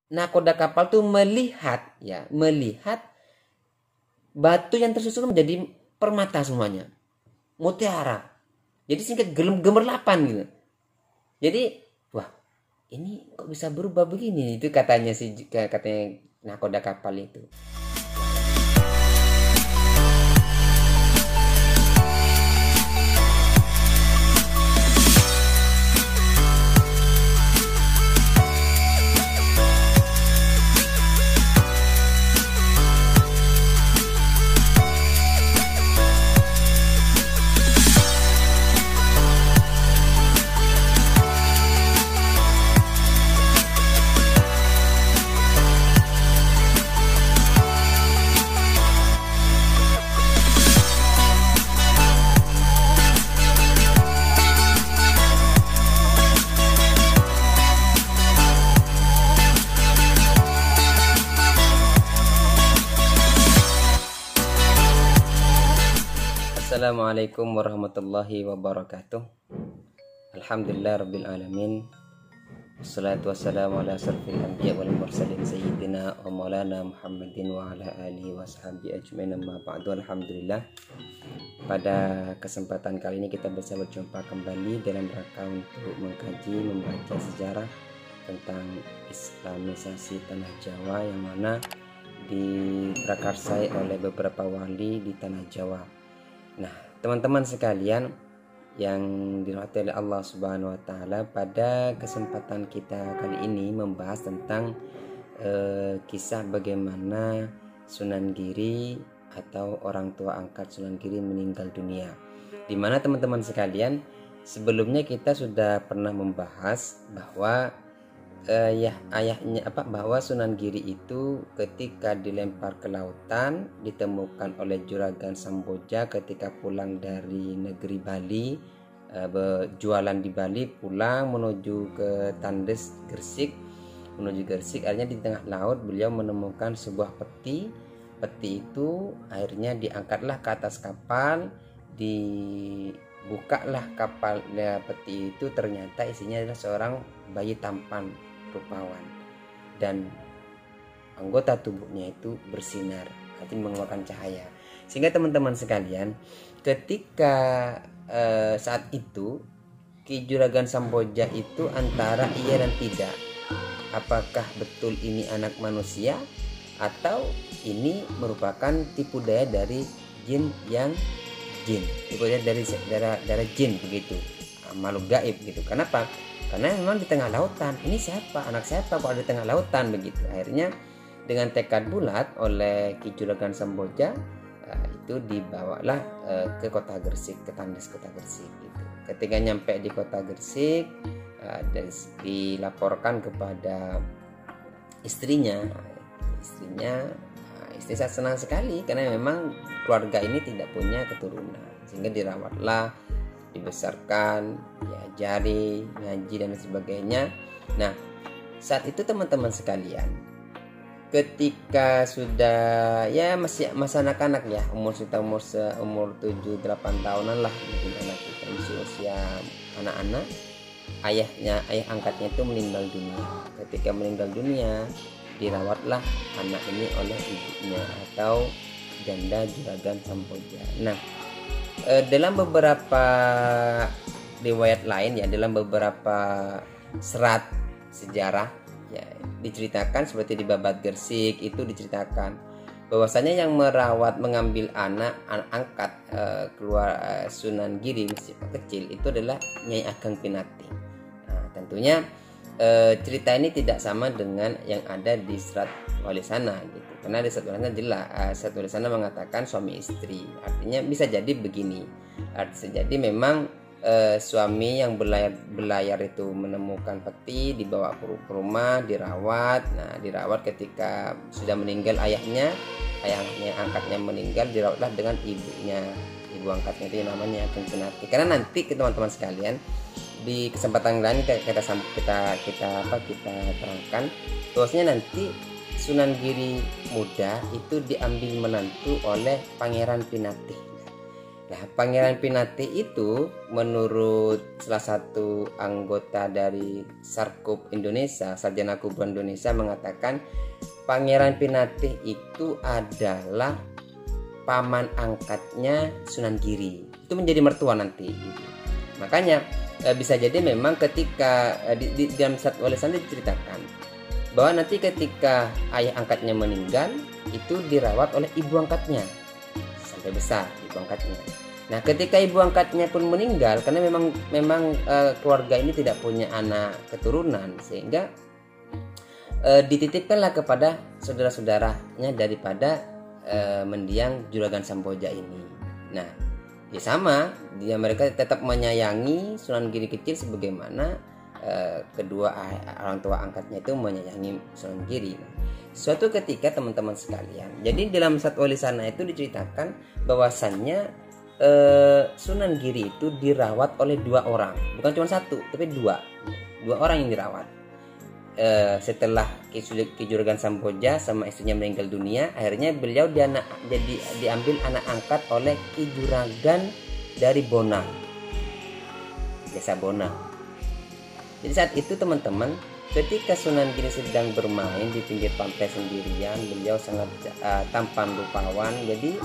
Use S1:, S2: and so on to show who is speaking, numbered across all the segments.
S1: nakoda kapal tuh melihat batu yang tersusun menjadi permata semuanya, mutiara. Jadi singkat gemerlapan gitu. Jadi wah, ini kok bisa berubah begini? Itu katanya nakoda kapal itu. Assalamualaikum warahmatullahi wabarakatuh. Alhamdulillah rabbil alamin. Wassalatu wassalamu ala asrofil anbiya wal mursalin sayyidina wa maulana Muhammadin wa ala alihi wa sahbihi ajmain, amma ba'du. Alhamdulillah, pada kesempatan kali ini kita bisa berjumpa kembali dalam rangka untuk mengkaji, membaca sejarah tentang Islamisasi tanah Jawa yang mana diprakarsai oleh beberapa wali di tanah Jawa. Nah, teman-teman sekalian yang dirahmati oleh Allah Subhanahu wa taala, pada kesempatan kita kali ini membahas tentang kisah bagaimana Sunan Giri atau orang tua angkat Sunan Giri meninggal dunia. Di mana teman-teman sekalian, sebelumnya kita sudah pernah membahas bahwa bahwa Sunan Giri itu ketika dilempar ke lautan ditemukan oleh Juragan Samboja ketika pulang dari negeri Bali, berjualan di Bali, pulang menuju ke Tandes Gresik, akhirnya di tengah laut beliau menemukan sebuah peti itu akhirnya diangkatlah ke atas kapal, dibukalah kapalnya, peti itu ternyata isinya adalah seorang bayi tampan rupawan dan anggota tubuhnya itu bersinar, artinya mengeluarkan cahaya. Sehingga teman-teman sekalian, ketika saat itu Ki Juragan Samboja itu antara iya dan tidak, apakah betul ini anak manusia atau ini merupakan tipu daya dari jin, tipu daya dari darah jin begitu, makhluk gaib gitu. Kenapa? Karena memang di tengah lautan, ini siapa, anak siapa kok ada di tengah lautan begitu. Akhirnya dengan tekad bulat oleh Ki Juragan Samboja, itu dibawalah ke kota Gresik, ke Tandes kota Gresik gitu. Ketika nyampe di kota Gresik, dilaporkan kepada istrinya. Istri saya senang sekali karena memang keluarga ini tidak punya keturunan, sehingga dirawatlah, dibesarkan, diajari ngaji dan sebagainya. Nah, saat itu teman-teman sekalian, ketika sudah masih anak-anak ya, umur 7-8 tahunan lah, mungkin anak kita masih usia anak-anak, ayah angkatnya itu meninggal dunia. Ketika meninggal dunia, dirawatlah anak ini oleh ibunya atau janda Juragan Samboja. Nah, dalam beberapa riwayat lain ya, dalam beberapa serat sejarah ya, diceritakan seperti di Babat Gresik itu diceritakan bahwasanya yang merawat, mengambil anak angkat keluar Sunan Giri meskipun kecil itu adalah Nyai Ageng Pinati. Nah, tentunya cerita ini tidak sama dengan yang ada di serat Wali Sana gitu. Karena di serat Wali Sana jelas, serat Wali Sana mengatakan suami istri. Artinya bisa jadi begini. Artinya jadi memang suami yang berlayar itu menemukan peti, dibawa ke rumah, dirawat. Nah, dirawat ketika sudah meninggal ayahnya angkatnya meninggal, dirawatlah dengan ibunya. Ibu angkatnya itu namanya Ageng Pinati. Karena nanti teman-teman sekalian, di kesempatan lain kita terangkan bahwasanya nanti Sunan Giri muda itu diambil menantu oleh Pangeran Pinati. Nah, Pangeran Pinate itu menurut salah satu anggota dari Sarkup Indonesia, Sarjana Kubro Indonesia, mengatakan Pangeran Pinate itu adalah paman angkatnya Sunan Giri. Itu menjadi mertua nanti. Makanya bisa jadi memang ketika di dalam Sat Walisan diceritakan bahwa nanti ketika ayah angkatnya meninggal itu dirawat oleh ibu angkatnya sampai besar, ibu angkatnya. Nah, ketika ibu angkatnya pun meninggal karena memang keluarga ini tidak punya anak keturunan, sehingga dititipkanlah kepada saudara-saudaranya daripada mendiang Juragan Sampoja ini. Nah, ya sama, mereka tetap menyayangi Sunan Giri kecil sebagaimana kedua orang tua angkatnya itu menyayangi Sunan Giri. Suatu ketika teman-teman sekalian, jadi dalam Sat Walisana itu diceritakan bahwasannya Sunan Giri itu dirawat oleh 2 orang, bukan cuma 1 tapi 2 orang yang dirawat. Setelah Ki Juragan Sampoja sama istrinya meninggal dunia, akhirnya beliau diambil anak angkat oleh Ki Juragan dari Bonang, Desa Bonang. Jadi saat itu teman-teman, ketika Sunan Giri sedang bermain di pinggir pantai sendirian, beliau sangat tampan rupawan. Jadi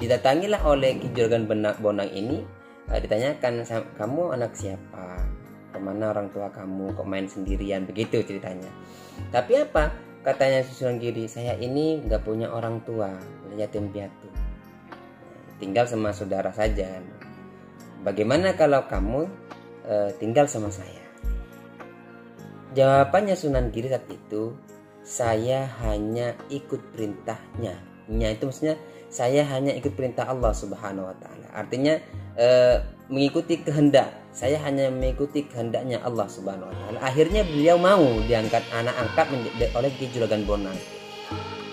S1: didatangilah oleh Ki Juragan Bonang ini, ditanyakan, kamu anak siapa, kemana orang tua kamu, kok main sendirian, begitu ceritanya. Tapi apa katanya Sunan Giri, saya ini nggak punya orang tua, yatim piatu, tinggal sama saudara saja. Bagaimana kalau kamu tinggal sama saya? Jawabannya Sunan Giri saat itu, saya hanya ikut perintahnya. Itu maksudnya saya hanya ikut perintah Allah Subhanahu wa taala. Artinya mengikuti kehendak. Saya hanya mengikuti kehendaknya Allah Subhanahu wa taala. Akhirnya beliau mau diangkat anak angkat oleh Ki Juragan Bonang.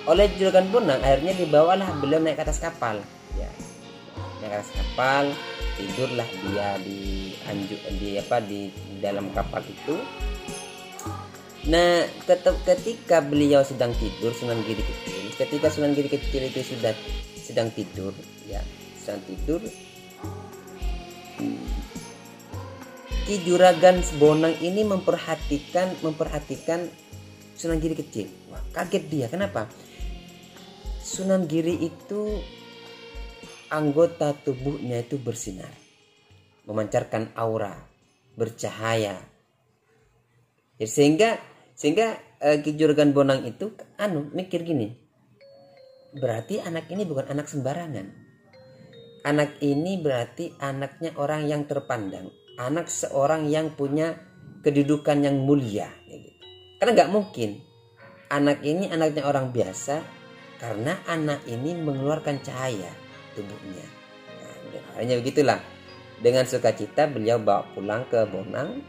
S1: Oleh Juragan Bonang akhirnya dibawalah beliau naik ke atas kapal. Ya. Naik ke atas kapal, tidurlah dia di dalam kapal itu. Nah, ketika beliau sedang tidur, Sunan Giri kecil, ketika Sunan Giri kecil itu sudah sedang tidur, Ki Juragan Bonang ini memperhatikan Sunan Giri kecil. Wah, kaget dia. Kenapa? Sunan Giri itu anggota tubuhnya itu bersinar, memancarkan aura, bercahaya. Ya, sehingga Ki Juragan Bonang itu mikir gini, berarti anak ini bukan anak sembarangan. Anak ini berarti anaknya orang yang terpandang, anak seorang yang punya kedudukan yang mulia. Karena nggak mungkin anak ini anaknya orang biasa, karena anak ini mengeluarkan cahaya tubuhnya. Nah, hanya begitulah. Dengan sukacita beliau bawa pulang ke Bonang,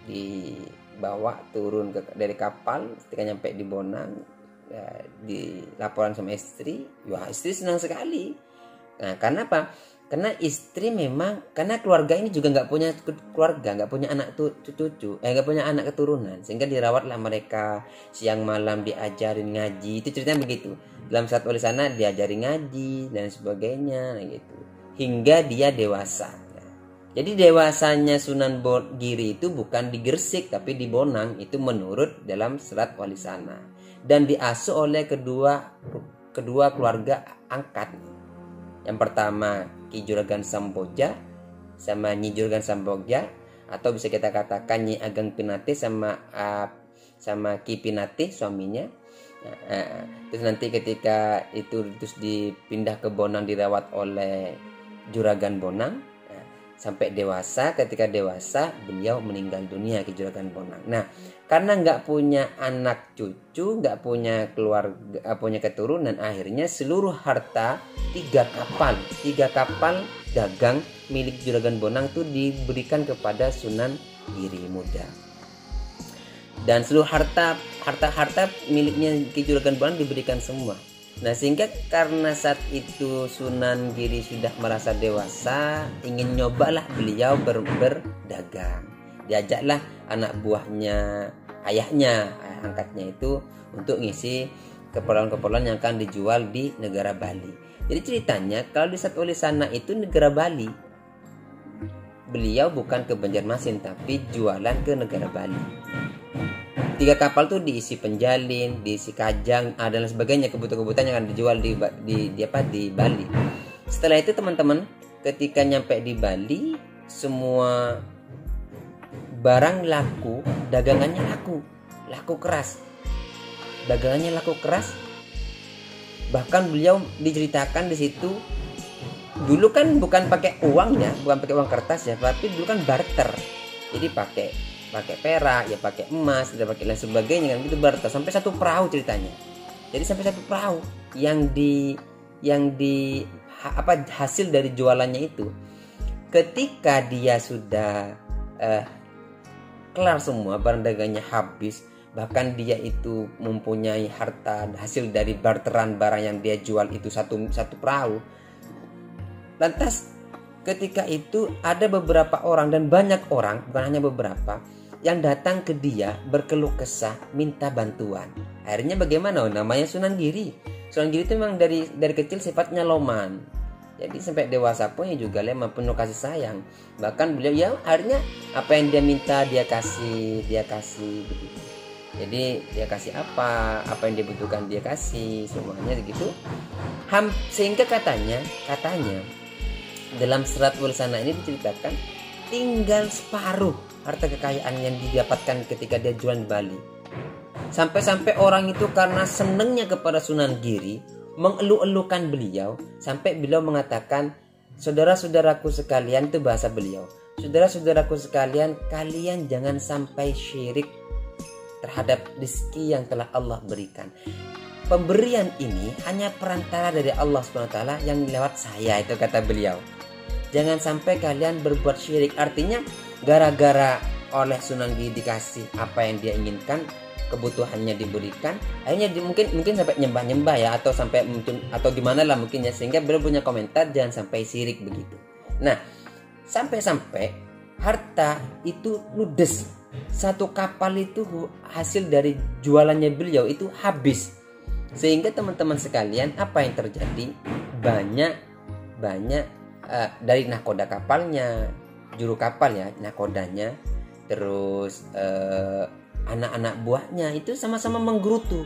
S1: dibawa turun dari kapal. Ketika nyampe di Bonang, dilaporan sama istri. Wah, istri senang sekali. Nah, karena apa? Karena istri karena keluarga ini juga nggak punya keluarga, nggak punya anak cucu, nggak punya anak keturunan, sehingga dirawatlah mereka, siang malam diajarin ngaji. Itu ceritanya begitu. Dalam Sat Walisana diajari ngaji dan sebagainya, gitu, hingga dia dewasa. Jadi dewasanya Sunan Giri itu bukan di Gresik tapi di Bonang, itu menurut dalam Serat Walisana, dan diasuh oleh kedua keluarga angkat. Yang pertama Ki Juragan Sampoja sama Nyi Juragan Sampoja, atau bisa kita katakan Nyi Ageng Pinate sama Ki Pinate suaminya. Terus nanti ketika itu terus dipindah ke Bonang, dirawat oleh Juragan Bonang sampai dewasa. Ketika dewasa beliau meninggal dunia, Ki Juragan Bonang. Nah, karena nggak punya anak cucu, nggak punya keluarga, punya keturunan, akhirnya seluruh harta 3 kapal dagang milik Juragan Bonang itu diberikan kepada Sunan Giri Muda. Dan seluruh harta miliknya Ki Juragan Bonang diberikan semua. Nah, sehingga karena saat itu Sunan Giri sudah merasa dewasa, ingin nyobalah beliau berdagang. Diajaklah anak buahnya, ayah angkatnya itu untuk ngisi keperluan-keperluan yang akan dijual di negara Bali. Jadi ceritanya kalau di Satwali sana itu negara Bali. Beliau bukan ke Banjarmasin tapi jualan ke negara Bali. 3 kapal tuh diisi penjalin, diisi kajang, dan sebagainya, kebutuhan-kebutuhan yang akan dijual di Bali. Setelah itu teman-teman, ketika nyampe di Bali, semua barang laku, dagangannya laku keras. Dagangannya laku keras. Bahkan beliau diceritakan di situ dulu kan bukan pakai uang ya, bukan pakai uang kertas ya, tapi dulu kan barter. Jadi pakai perak, ya pakai emas, dan pakai lain sebagainya kan, gitu barter sampai 1 perahu ceritanya. Jadi sampai 1 perahu yang hasil dari jualannya itu, ketika dia sudah kelar semua barang dagangnya habis, bahkan dia itu mempunyai harta hasil dari barteran barang yang dia jual itu satu perahu. Lantas ketika itu ada beberapa orang dan banyak orang, bukan hanya beberapa, yang datang ke dia berkeluh kesah minta bantuan. Akhirnya bagaimana? Namanya Sunan Giri. Sunan Giri itu memang dari kecil sifatnya loman. Jadi sampai dewasa pun juga lemah, penuh kasih sayang. Bahkan beliau ya akhirnya apa yang dia minta dia kasih begitu. Jadi dia kasih apa yang dia butuhkan dia kasih, semuanya begitu. Sehingga katanya dalam serat Walisana ini diceritakan tinggal separuh harta kekayaan yang didapatkan ketika dia jualan di Bali. Sampai-sampai orang itu karena senengnya kepada Sunan Giri mengeluh-elukan beliau, sampai beliau mengatakan, saudara-saudaraku sekalian, itu bahasa beliau, saudara-saudaraku sekalian, kalian jangan sampai syirik terhadap rezeki yang telah Allah berikan. Pemberian ini hanya perantara dari Allah SWT yang lewat saya, itu kata beliau. Jangan sampai kalian berbuat syirik. Artinya gara-gara oleh Sunan Giri dikasih apa yang dia inginkan, kebutuhannya diberikan, akhirnya mungkin sampai nyembah ya, atau sampai mungkin atau gimana lah mungkin ya, sehingga beliau punya komentar jangan sampai syirik begitu. Nah, sampai harta itu ludes. 1 kapal itu hasil dari jualannya beliau itu habis. Sehingga teman-teman sekalian, apa yang terjadi? Banyak dari nahkoda kapalnya, juru kapal ya, nahkodanya, terus anak-anak buahnya itu sama-sama menggerutu.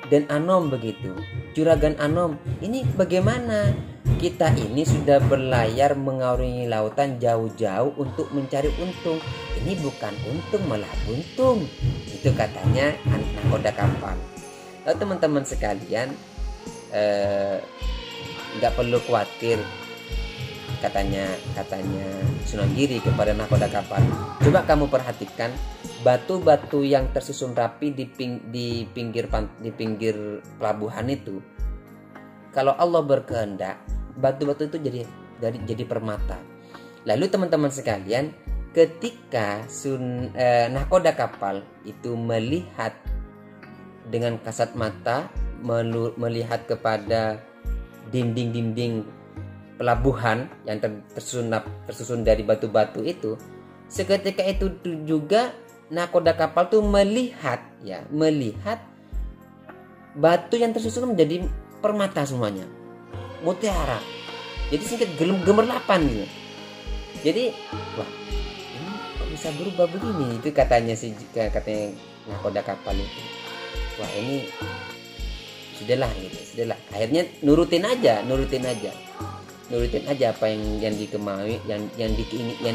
S1: Dan Anom begitu, Juragan Anom, ini bagaimana? Kita ini sudah berlayar mengarungi lautan jauh-jauh untuk mencari untung. Ini bukan untung, malah buntung. Itu katanya nahkoda kapal. Lalu teman-teman sekalian, nggak perlu khawatir, katanya Sunan Giri kepada nahkoda kapal. Coba kamu perhatikan batu-batu yang tersusun rapi di pinggir pelabuhan itu. Kalau Allah berkehendak, batu-batu itu jadi permata. Lalu teman-teman sekalian, ketika nahkoda kapal itu melihat dengan kasat mata, melihat kepada dinding-dinding pelabuhan yang tersusun dari batu-batu itu, seketika itu juga nahkoda kapal tuh melihat batu yang tersusun menjadi permata semuanya, mutiara. Jadi singkat gemerlapan gitu. Jadi wah, ini kok bisa berubah begini? Itu katanya nahkoda kapal itu. Wah, ini sudahlah. Akhirnya nurutin aja apa yang dikemaui, yang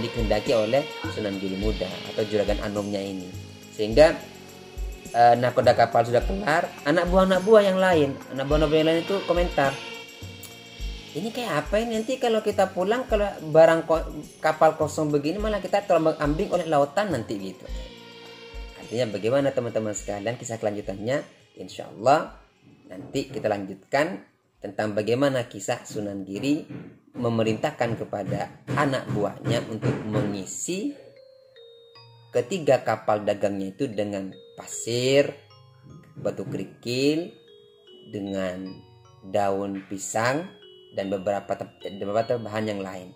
S1: dikehendaki oleh Sunan Giri Muda atau Juragan Anomnya ini. Sehingga nahkoda kapal sudah kelar, anak buah yang lain itu komentar, ini kayak apa ini, nanti kalau kita pulang, kalau barang kapal kosong begini malah kita terombang-ambing oleh lautan nanti gitu. Artinya bagaimana teman-teman sekalian, kisah kelanjutannya insya Allah nanti kita lanjutkan tentang bagaimana kisah Sunan Giri memerintahkan kepada anak buahnya untuk mengisi ketiga kapal dagangnya itu dengan pasir, batu kerikil, dengan daun pisang dan beberapa bahan yang lain.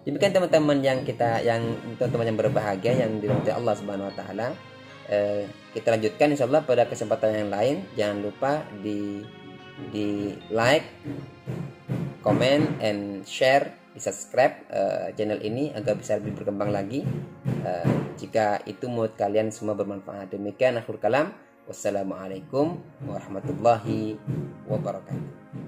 S1: Demikian teman-teman yang teman-teman yang berbahagia yang dirahmati Allah Subhanahu wa taala. Kita lanjutkan insyaallah pada kesempatan yang lain. Jangan lupa di di like, comment, and share, di subscribe channel ini agar bisa lebih berkembang lagi. Jika itu menurut kalian semua bermanfaat. Demikian akhir kalam. Wassalamualaikum warahmatullahi wabarakatuh.